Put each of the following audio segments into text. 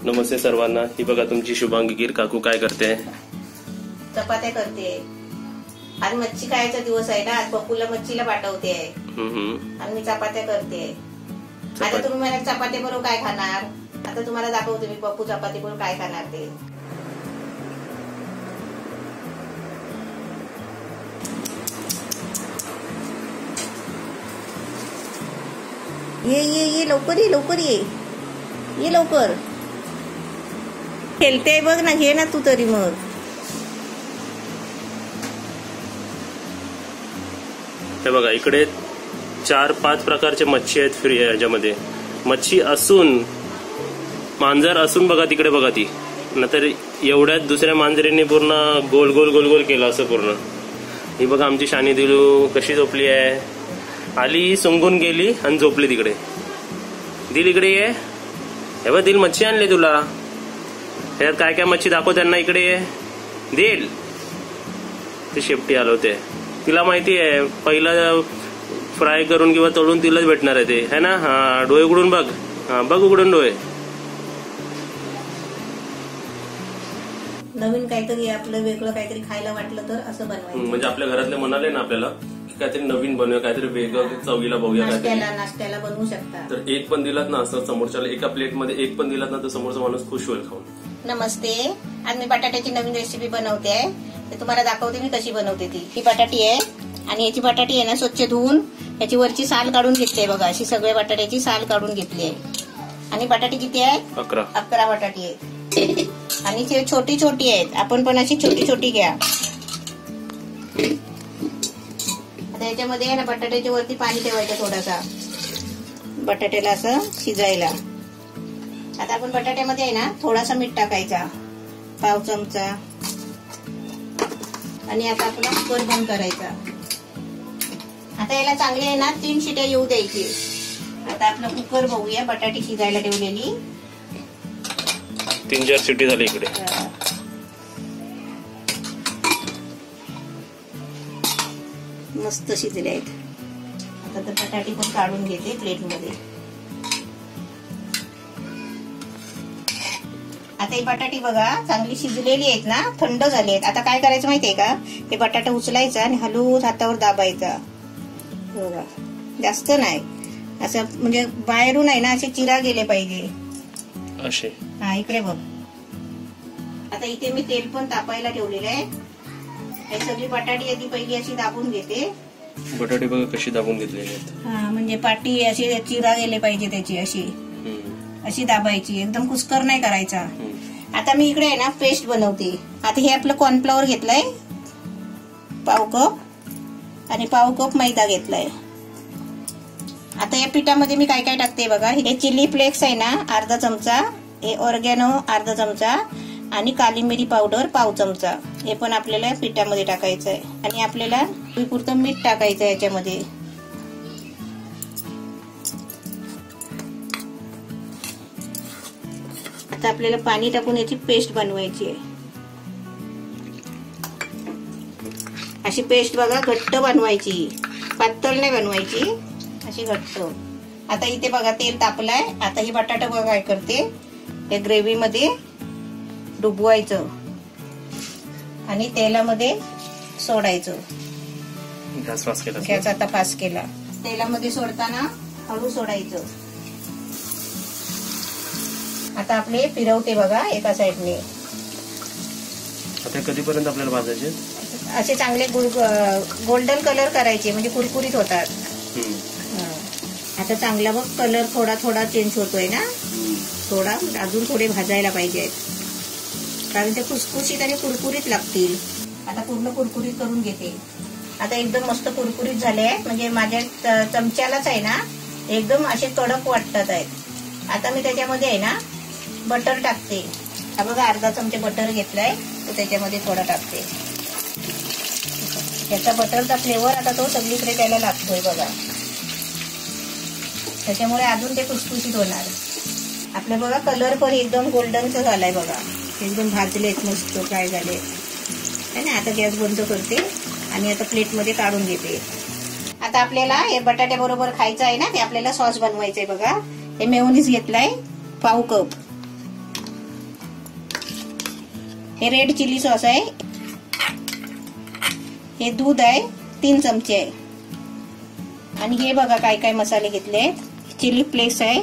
नमस्ते सर्वांना. ही बघा तुमची शुभांगी गिर काकू काय करते. चपात्या करते. आज मच्छी खायचा दिवस आहे ना. आज पप्पूला मच्छीला पाठवते आणि मी चपात्या करते. आता तुम्ही मला चपाती बरोबर काय खाणार. आता तुम्हाला दाखवते मी पप्पू चपाती बरोबर काय खाणार ते. ये लवकर ये लवकर ये लवकर. खेळते बघ ना. घे ना तू तरी मग. हे बघा इकडे 4-5 प्रकारचे मच्छी आहेत फ्री याच्यामध्ये. मच्छी असून मांजर असून बघा तिकडे बघा ती. नंतर एवढ्यात दुसऱ्या मांजरीने पूर्ण गोल गोल गोल गोल केलं असं पूर्ण. ही बघा आमची शानी दिलू कशी झोपली आहे. आली सुंगून गेली आणि झोपली तिकडे. दिल इकडे ये. हे बघ दिल मच्छी आणली तुला. ह्यात काय काय मच्छी दाखव त्यांना. इकडे ये दिल. ते शेपटी आलो ते. तिला माहिती आहे पहिला फ्राय करून किंवा तळून तिलाच भेटणार आहे ते है ना. हा डोळे उघडून बघ. हा बघ उघडून डोळे. नवीन काहीतरी आपलं वेगळं काहीतरी खायला वाटलं तर असं बनवायचं. म्हणजे आपल्या घरातले म्हणाले ना आपल्याला की काहीतरी नवीन बनवूया काहीतरी वेगळं चवीला बघूया. नाश्त्याला बनवू शकता. तर एक पण दिलात ना असं समोरच्याला एका प्लेटमध्ये एक पण दिलात ना तर समोरचा माणूस खुश होईल खाऊन. नमस्ते. आज मी बटाट्याची नवीन रेसिपी बनवते आहे. ते तुम्हाला दाखवते मी कशी बनवते ती. ही बटाटी आहे आणि याची बटाटी आहे ना स्वच्छ धुवून याची वरची साल काढून घेतली आहे बघा. अशी सगळ्या बटाट्याची साल काढून घेतली आहे. आणि बटाटी किती आहे. 11 बटाटी आहेत. आणि ते छोटी छोटी आहेत. आपण पण अशी छोटी छोटी घ्या. आता याच्यामध्ये आहे ना बटाट्याच्या वरती पाणी ठेवायचं थोडासा बटाट्याला असं शिजायला. आता आपण बटाट्यामध्ये आहे ना थोडासा मीठ टाकायचा 1/2 चमचा. आणि आता आपला कुकर बंद करायचा. आता याला चांगली आहे ना 3 शिट्या येऊ द्यायची. आता आपला कुकर बघूया. बटाटी शिजायला ठेवलेली 3-4 शिटी झाली इकडे. मस्त शिजले आहेत. आता तर बटाटी पण काढून घेते प्लेटमध्ये. आता ही बटाटी बघा चांगली शिजलेली आहेत ना. थंड झाली आहेत. आता काय करायचं माहितीये का. हे बटाटा उचलायचा आणि हलवून हातावर दाबायचा बघा. जास्त नाही असं म्हणजे बाहेरून आहे ना असे चिरा गेले पाहिजे असे. हा इकडे बघ. आता इथे मी तेल पण तापायला ठेवलेलं आहे. हे सगळी बटाटी आधी पहिली अशी दाबून घेते. बटाटे बघा कशी दाबून घेतलेली आहेत. हा म्हणजे पाटी अशी चिरा गेले पाहिजे त्याची अशी दाबायची. एकदम कुस्कर नाही करायचा. आता मी इकडे आहे ना पेस्ट बनवते. आता हे आपलं कॉर्नफ्लॉवर घेतलंय 1/2 कप आणि 1/2 कप मैदा घेतलाय. आता या पिठामध्ये मी काय काय टाकते बघा. हे चिली फ्लेक्स आहे ना 1/2 चमचा. हे ऑर्गॅनो 1/2 चमचा आणि काली मिरी पावडर 1/2 चमचा. हे पण आपल्याला पिठामध्ये टाकायचं आहे. आणि आपल्याला पुरतं मीठ टाकायचं आहे याच्यामध्ये. आता आपल्याला पाणी टाकून याची पेस्ट बनवायची आहे. अशी पेस्ट बघा घट्ट बनवायची. पातळ नाही बनवायची. अशी घट्ट. आता इथे बघा तेल तापलाय. आता ही बटाटा बघा काय करते. या ग्रेव्ही मध्ये डुबवायचं आणि तेलामध्ये सोडायचं. गॅस आता फास्ट केला. तेलामध्ये सोडताना हळू सोडायचं. आता आपले फिरवते बघा एका साईडने. आता कधीपर्यंत आपल्याला भाजायचे. असे चांगले गोल्डन कलर करायचे म्हणजे कुरकुरीत होतात. आता चांगला बघ कलर थोडा थोडा चेंज होतोय ना. थोडा अजून थोडे भाजायला पाहिजेत कारण ते खुसखुशीत आणि कुरकुरीत लागतील. आता पूर्ण कुरकुरीत करून घेते. आता एकदम मस्त कुरकुरीत झाले म्हणजे माझ्या चमच्यालाच आहे ना एकदम असे कडक वाटतात आहेत. आता मी त्याच्यामध्ये आहे ना बटर टाकते. हा बघा 1/2 चमचे बटर घेतलाय तर त्याच्यामध्ये थोडा टाकते. त्याचा बटरचा फ्लेवर आता तो सगळीकडे त्याला लागतोय बघा. त्याच्यामुळे अजून ते खुसखुशीत होणार. आपलं बघा कलर पण एकदम गोल्डनचा झालाय बघा. एकदम भाजलेत मस्त फ्राय झाले है ना. आता गॅस बंद करते आणि आता प्लेटमध्ये काढून घेते. आता आपल्याला हे बटाट्या बरोबर खायचं आहे ना ते आपल्याला सॉस बनवायचंय बघा. हे मेयोनीज घेतलाय 1/2 कप. हे रेड चिली सॉस आहे, हे दूध आहे 3 चमचे आहे, आणि हे बघा काय काय मसाले घेतले आहेत. चिली फ्लेक्स आहे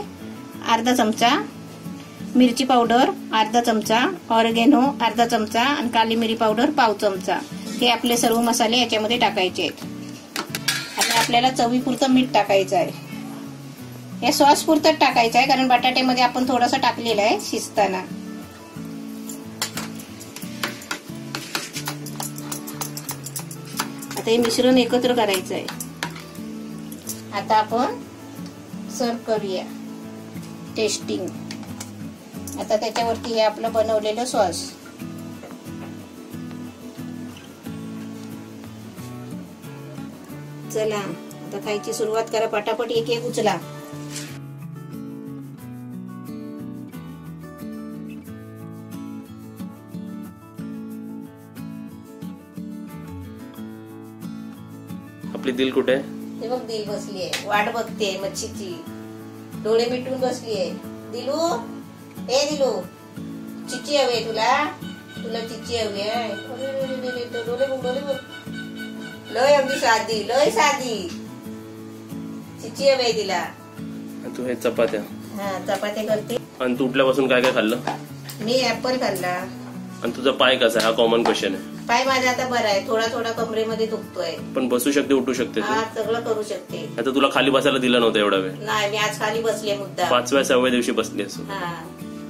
अर्धा चमचा, मिरची पावडर अर्धा चमचा, ऑर्गेनो अर्धा चमचा आणि काली मिरी पावडर पाव चमचा. हे आपले सर्व मसाले याच्यामध्ये टाकायचे आहेत. आणि आपल्याला चवीपुरतं मीठ टाकायचं आहे. हे सॉस पुरतं टाकायचं आहे कारण बटाट्यामध्ये आपण थोडासा टाकलेला आहे शिजताना. आता हे मिश्रण एकत्र करायचं आहे. आता आपण सर्व करूया टेस्टिंग. आता त्याच्यावरती हे आपलं बनवलेलं सॉस. चला आता खायची सुरुवात करा. पटापट एक एक उचला. आपली दिल कुठे आहे? हे बघ दिल बसली आहे, वाट बघते मच्छीची, डोळे मिटून बसली आहे. दिलू, ए दिलू, चिची हवी तुला? तुला चिची हवी आहे? डोळे बघ, डोळे बघ. लय अगदी साधी, लय साधी चिची हवी तिला. तू हे चपात्या? हा चपात्या करते. आणि तू उठल्यापासून काय काय खाल्लं? मी ऍपल खाल्ला. आणि तुझा पाय कसा आहे? हा कॉमन क्वेश्चन आहे. पाय माझा आता बरा आहे, थोडा थोडा कमरेमध्ये दुखतोय. पण बसू शकते, उठू शकते? हा सगळं करू शकते. आता तुला खाली बसायला दिलं नव्हतं एवढा वेळ? नाही, मी आज खाली बसले मुद्दा. 5व्या-6व्या दिवशी बसली असं. हा,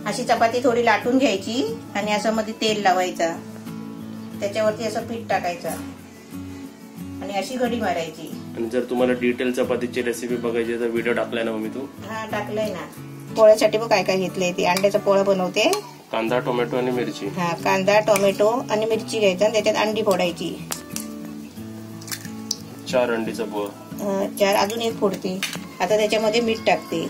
अशी चपाती थोडी लाटून घ्यायची आणि असं मध्ये तेल लावायचा, त्याच्यावरती असं पीठ टाकायचं आणि अशी घडी मारायची. आणि जर तुम्हाला डिटेल चपातीची रेसिपी बघायची तर व्हिडिओ टाकलाय ना मम्मी तू? हा टाकलाय ना. पोळ्यासाठी बघ काय काय घेतलंय ते. अंड्याचा पोळा बनवते. कांदा, टोमॅटो आणि मिरची. हा, कांदा, टोमॅटो आणि मिरची घ्यायचं आणि त्याच्यात अंडी फोडायची. 4 अंडीचा पोळा. 4, अजून एक फोडते. आता त्याच्यामध्ये मीठ टाकते.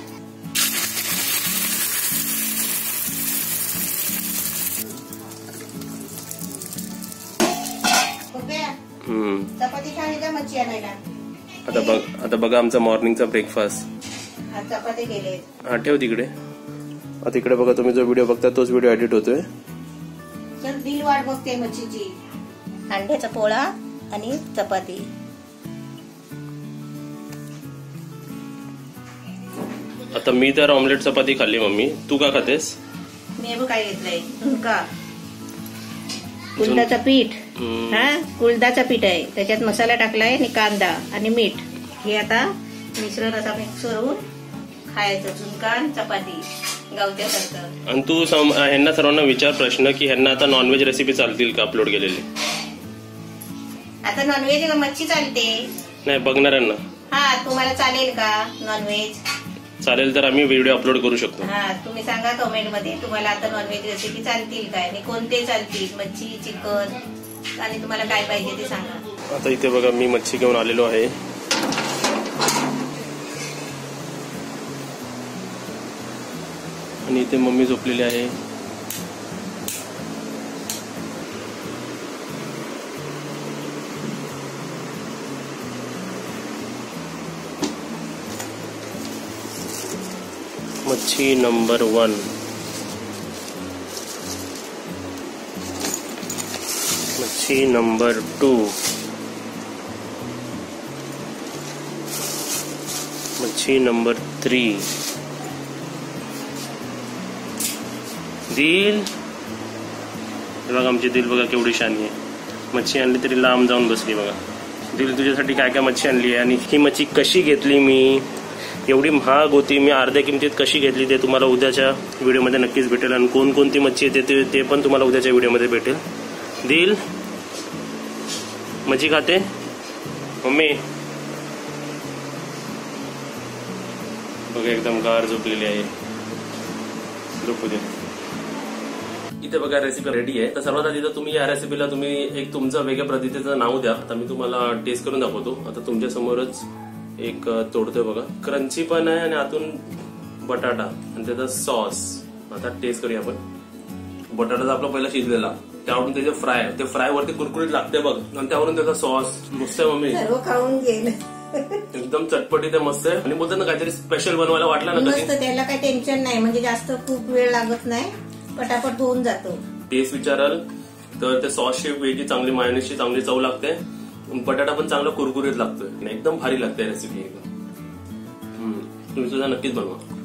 चपाती खाली का मच्छी आणायला? आता बघा आमचा मॉर्निंगचा ब्रेकफास्ट. चपाती केले. हा ठेव तिकडे. आता इकडे बघा, तुम्ही जो व्हिडिओ बघता तोच व्हिडिओ एडिट होतोय. तर दिल वाट बघते मच्छीची. अंड्याचा पोळा आणि चपाती. आता मी तर ऑमलेट चपाती खाल्ली मम्मी. तू का खातेस? मी बघ काय घेतलंय, झुणका, कुळदाचं पीठ. हा, कुळदाचं पीठ आहे, त्याच्यात मसाला टाकलाय आणि कांदा आणि मीठ. हे आता मिश्रण आता मिक्स करून खायचं. झुणका आणि चपाती गावत्यासारखं. आणि तू ह्यांना सर्वांना विचार प्रश्न की ह्यांना आता नॉनव्हेज रेसिपी चालतील का अपलोड केलेली? आता नॉनव्हेज मच्छी चालते नाही बघणाऱ्यांना. हा, तुम्हाला चालेल का नॉनव्हेज? चालेल तर आम्ही व्हिडिओ अपलोड करू शकतो. हा, तुम्ही सांगा कमेंट मध्ये तुम्हाला आता नॉनव्हेज रेसिपी चालतील काय आणि कोणते चालतील, मच्छी, चिकन, आणि तुम्हाला काय पाहिजे ते सांगा. आता इथे बघा मी मच्छी घेऊन आलेलो आहे. आणि इथे मम्मी झोपलेली आहे. मच्छी नंबर 1. मच्छी नंबर 2. मच्छी नंबर 3. दिल बघा, आमची दिल बघा केवढी शानी आहे. मच्छी आणली तरी लांब जाऊन बसली बघा. दिल तुझ्यासाठी काय काय मच्छी आणली आहे आणि ही मच्छी कशी घेतली मी, एवढी महाग होती, मी अर्ध्या किमतीत कशी घेतली ते तुम्हाला उद्याच्या व्हिडिओमध्ये नक्कीच भेटेल. आणि कोणकोणती मच्छी येते ते पण तुम्हाला उद्याच्या व्हिडिओमध्ये भेटेल. दिल मच्छी खाते मम्मी? बघा एकदम गार झोपलेली आहे. झोपू दे. इथे बघा रेसिपी रेडी आहे. तर सर्वात आधी तर तुम्ही या रेसिपीला तुम्ही एक तुमचं वेगळ्या पद्धतीचं नाव द्या. आता मी तुम्हाला टेस्ट करून दाखवतो. आता तुमच्या समोरच एक तोडतोय बघा. क्रंची पण आहे आणि आतून बटाटा आणि त्याचा सॉस. आता टेस्ट करूया आपण. बटाटा आपला पहिला शिजलेला, त्यावरून त्याचे फ्राय, ते फ्राय वरती कुरकुरीत लागते बघ, आणि त्यावरून त्याचा सॉस मस्त आहे मम्मी. खाऊन गेलं एकदम चटपटीत आहे, मस्त आहे. आणि बोलतात ना काहीतरी स्पेशल बनवायला वाटलं ना कधी, त्याला काही टेन्शन नाही, म्हणजे जास्त खूप वेळ लागत नाही, पटापट होऊन जातो. टेस्ट विचाराल तर ते सॉसची वेगळी चांगली, मायोनीजची चांगली चव लागते, बटाटा पण चांगला कुरकुरीत लागतोय, एकदम भारी लागते रेसिपी एकदम. तुम्ही सुद्धा नक्कीच बनवा.